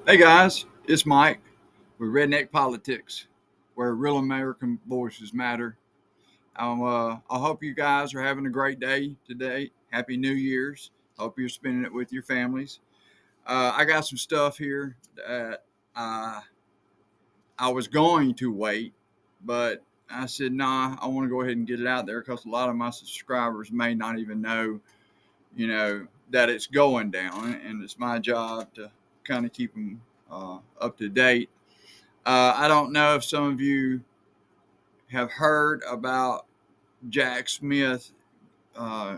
Hey guys, it's Mike with Redneck Politics, where real American voices matter. I hope you guys are having a great day today. Happy New Year's. Hope you're spending it with your families. I got some stuff here that I was going to wait, but I said, nah, I want to go ahead and get it out there because a lot of my subscribers may not even know, that it's going down, and it's my job to kind of keep them up to date. I don't know if some of you have heard about Jack Smith uh,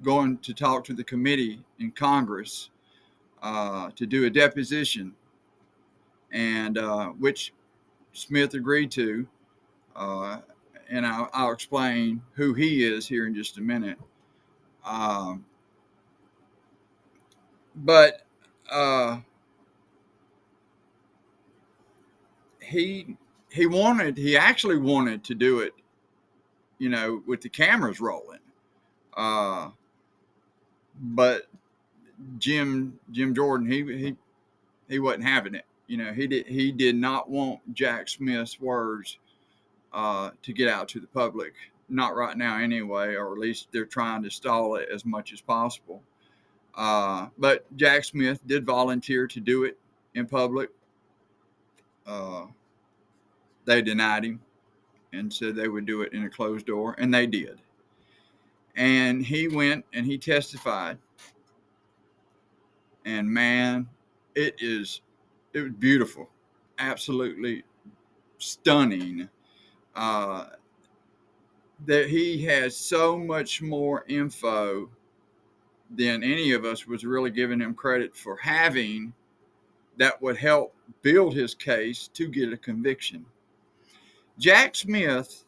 going to talk to the committee in Congress to do a deposition, and which Smith agreed to. Uh, and I'll explain who he is here in just a minute. Um, but uh, he he actually wanted to do it, with the cameras rolling. Uh, but Jim Jordan, he wasn't having it. He did not want Jack Smith's words to get out to the public. Not right now, anyway, or at least they're trying to stall it as much as possible. But Jack Smith did volunteer to do it in public. Uh, they denied him and said they would do it in a closed door, and they did. And he went and he testified. And man, it was beautiful, absolutely stunning. Uh, that he has so much more info than any of us was really giving him credit for having that would help build his case to get a conviction. Jack Smith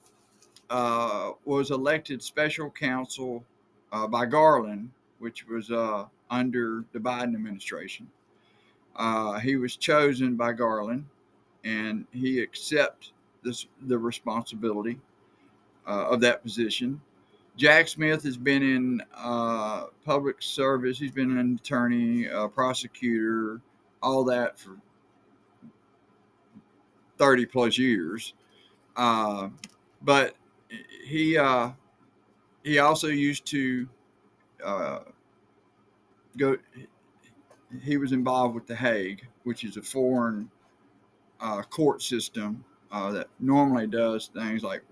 was elected special counsel by Garland, which was under the Biden administration. He was chosen by Garland, and he accepted the responsibility of that position. Jack Smith has been in public service. He's been an attorney, prosecutor, all that for 30 plus years. Uh, but he uh, he also used to uh, go. He was involved with the Hague, which is a foreign court system that normally does things like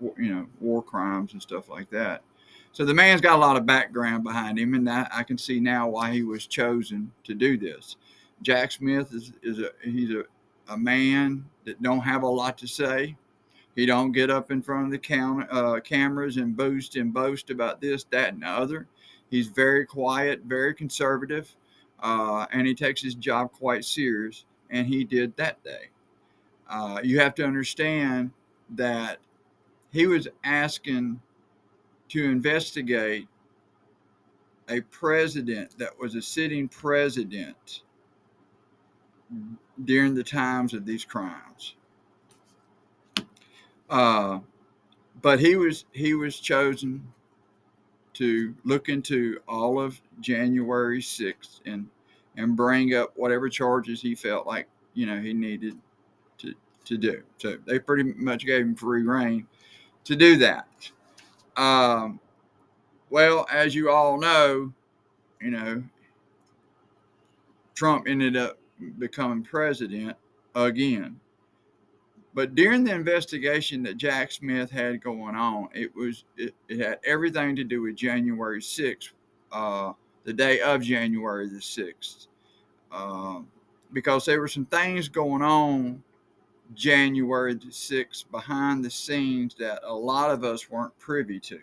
war crimes and stuff like that. So the man's got a lot of background behind him, and I can see now why he was chosen to do this. Jack Smith is a man that don't have a lot to say. He don't get up in front of the cameras and boast about this, that, and the other. He's very quiet, very conservative, and he takes his job quite serious. And he did that day. You have to understand that he was asking to investigate a president that was a sitting president during the times of these crimes. Uh, but he was chosen to look into all of January 6th and bring up whatever charges he felt like he needed to to do. So they pretty much gave him free reign to do that. Um, well, as you all know, you know Trump ended up becoming president again. But during the investigation that Jack Smith had going on, it had everything to do with January 6th, the day of January the 6th, because there were some things going on January the 6th behind the scenes that a lot of us weren't privy to.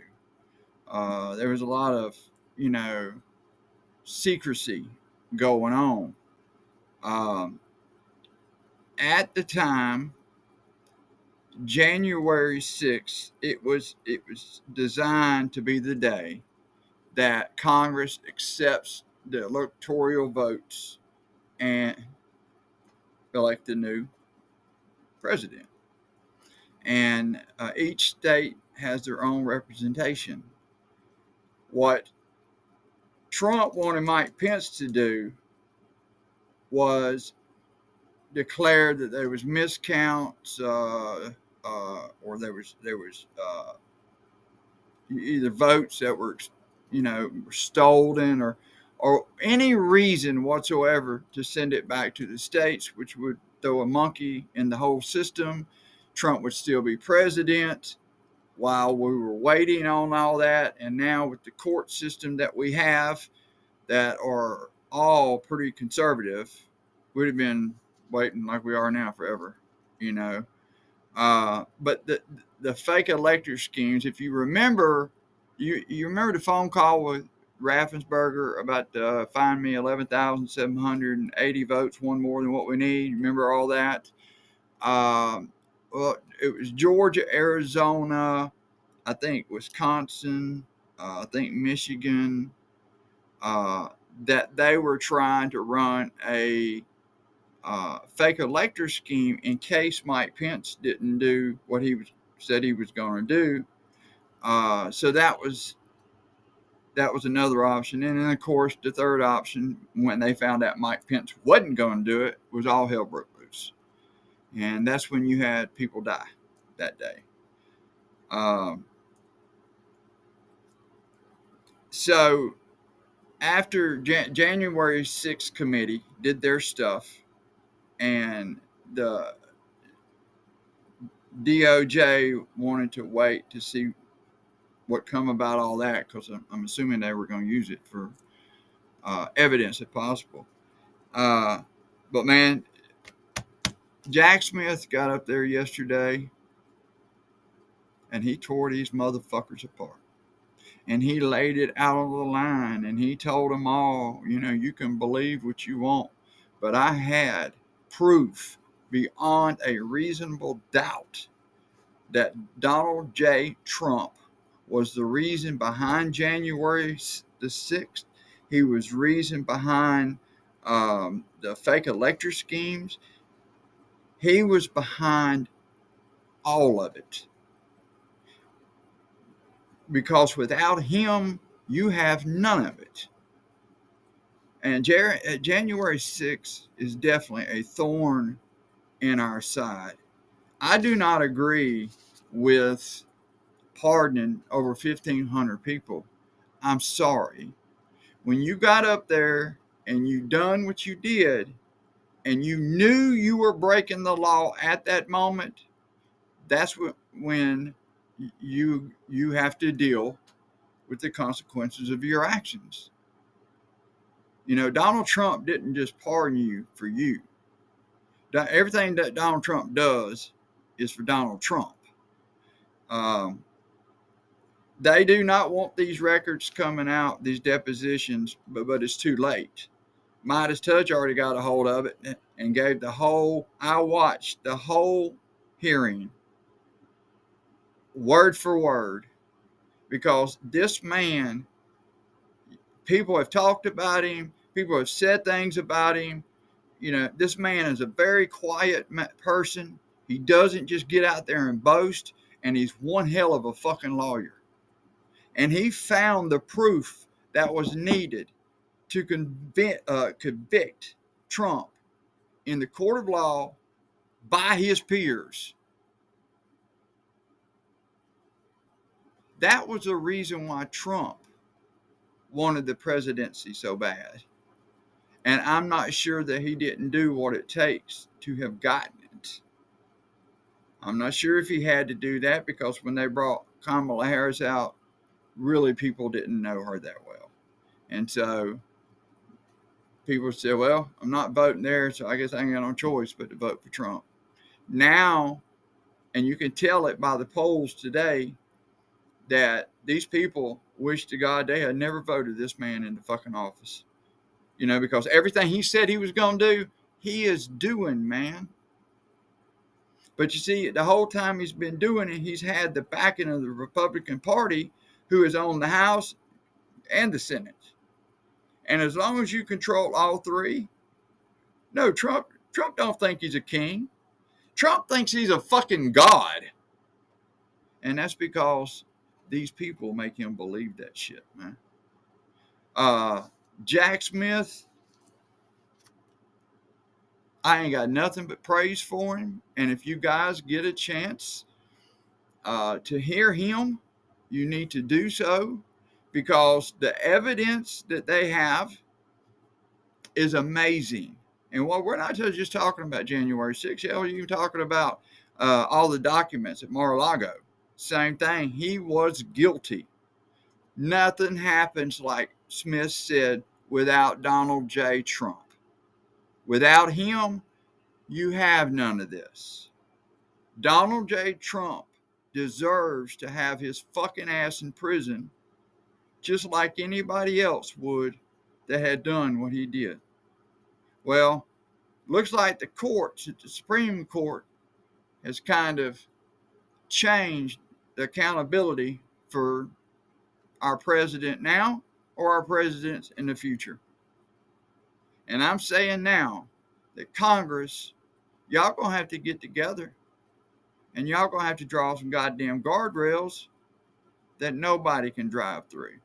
There was a lot of, you know, secrecy going on. Um, at the time, January 6th, it was designed to be the day that Congress accepts the electoral votes and elect the new president. And each state has their own representation. What Trump wanted Mike Pence to do was declared that there was miscounts, or there was either votes that were, stolen, or any reason whatsoever to send it back to the states, which would throw a monkey in the whole system. Trump would still be president while we were waiting on all that. And now with the court system that we have, that are all pretty conservative, we'd have been waiting like we are now forever, you know. But the fake elector schemes, if you remember, you remember the phone call with Raffensperger about find me 11,780 votes, one more than what we need. Remember all that? Well, it was Georgia, Arizona, I think Wisconsin, I think Michigan, that they were trying to run a fake elector scheme in case Mike Pence didn't do what said he was going to do. So that was another option. And then, of course, the third option, when they found out Mike Pence wasn't going to do it, was all hell broke loose. And that's when you had people die that day. So after January 6th committee did their stuff, and the DOJ wanted to wait to see what come about all that, because I'm assuming they were going to use it for evidence if possible. But man, Jack Smith got up there yesterday and he tore these motherfuckers apart. And he laid it out on the line, and he told them all, you can believe what you want, but I had proof beyond a reasonable doubt that Donald J. Trump was the reason behind January the 6th. He was reason behind the fake elector schemes. He was behind all of it. Because without him, you have none of it. And January 6th is definitely a thorn in our side. I do not agree with pardoning over 1,500 people. I'm sorry. When you got up there and you done what you did, and you knew you were breaking the law at that moment, that's when you have to deal with the consequences of your actions. Donald Trump didn't just pardon you for you. Everything that Donald Trump does is for Donald Trump. They do not want these records coming out, these depositions, but it's too late. Midas Touch already got a hold of it and gave I watched the whole hearing word for word, because this man, people have talked about him, people have said things about him. This man is a very quiet person. He doesn't just get out there and boast, and he's one hell of a fucking lawyer. And he found the proof that was needed to convict Trump in the court of law by his peers. That was the reason why Trump wanted the presidency so bad. And I'm not sure that he didn't do what it takes to have gotten it. I'm not sure if he had to do that, because when they brought Kamala Harris out, really people didn't know her that well. And so people said, well, I'm not voting there, so I guess I ain't got no choice but to vote for Trump. Now, and you can tell it by the polls today, that these people wish to God they had never voted this man into fucking office. Because everything he said he was going to do, he is doing, man. But you see, the whole time he's been doing it, he's had the backing of the Republican Party, who is on the House and the Senate. And as long as you control all three, no, Trump don't think he's a king. Trump thinks he's a fucking god. And that's because these people make him believe that shit, man. Jack Smith, I ain't got nothing but praise for him. And if you guys get a chance to hear him, you need to do so, because the evidence that they have is amazing. And what we're not just talking about January 6th, hell, you're talking about all the documents at Mar-a-Lago. Same thing. He was guilty. Nothing happens, like Smith said, without Donald J. Trump. Without him, you have none of this. Donald J. Trump deserves to have his fucking ass in prison, just like anybody else would that had done what he did. Well, looks like the courts at the Supreme Court has kind of changed the accountability for our president now or our presidents in the future. And I'm saying now that Congress, y'all gonna have to get together and y'all gonna have to draw some goddamn guardrails that nobody can drive through.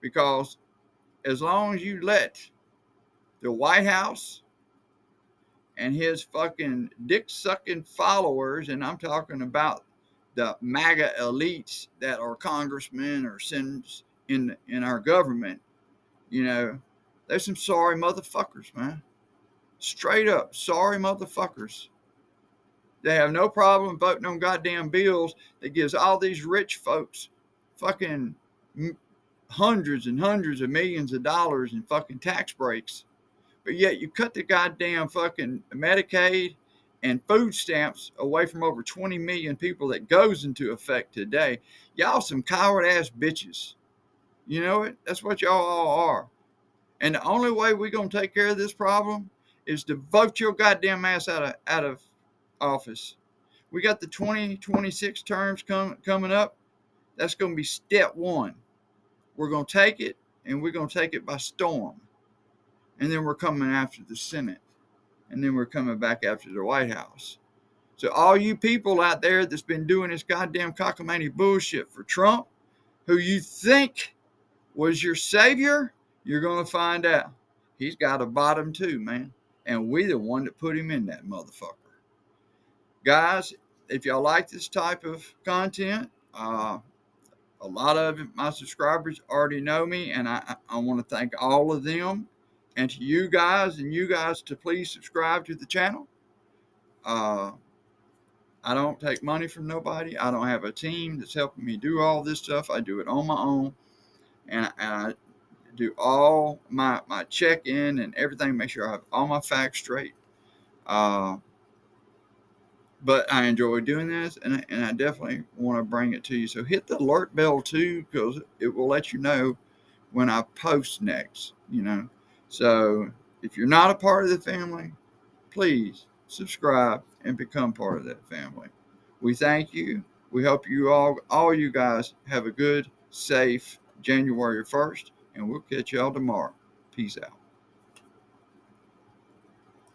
Because as long as you let the White House and his fucking dick sucking followers, and I'm talking about the MAGA elites that are congressmen or senators in our government, you know, there's some sorry motherfuckers, man. Straight up sorry motherfuckers. They have no problem voting on goddamn bills that gives all these rich folks fucking hundreds and hundreds of millions of dollars in fucking tax breaks. But yet you cut the goddamn fucking Medicaid and food stamps away from over 20 million people that goes into effect today. Y'all some coward ass bitches. You know it? That's what y'all all are. And the only way we're going to take care of this problem is to vote your goddamn ass out of office. We got the 2026 terms coming up. That's going to be step one. We're going to take it, and we're going to take it by storm. And then we're coming after the Senate. And then we're coming back after the White House. So all you people out there that's been doing this goddamn cockamamie bullshit for Trump, who you think was your savior, you're going to find out he's got a bottom too, man. And we the one that put him in that motherfucker. Guys, if y'all like this type of content, a lot of my subscribers already know me, and I want to thank all of them. And to you guys, to please subscribe to the channel. I don't take money from nobody. I don't have a team that's helping me do all this stuff. I do it on my own. And I do all my check-in and everything, make sure I have all my facts straight. But I enjoy doing this, and I definitely want to bring it to you. So hit the alert bell too, because it will let you know when I post next, you know. So if you're not a part of the family, please subscribe and become part of that family. We thank you. We hope you all you guys have a good, safe January 1st, and we'll catch y'all tomorrow. Peace out.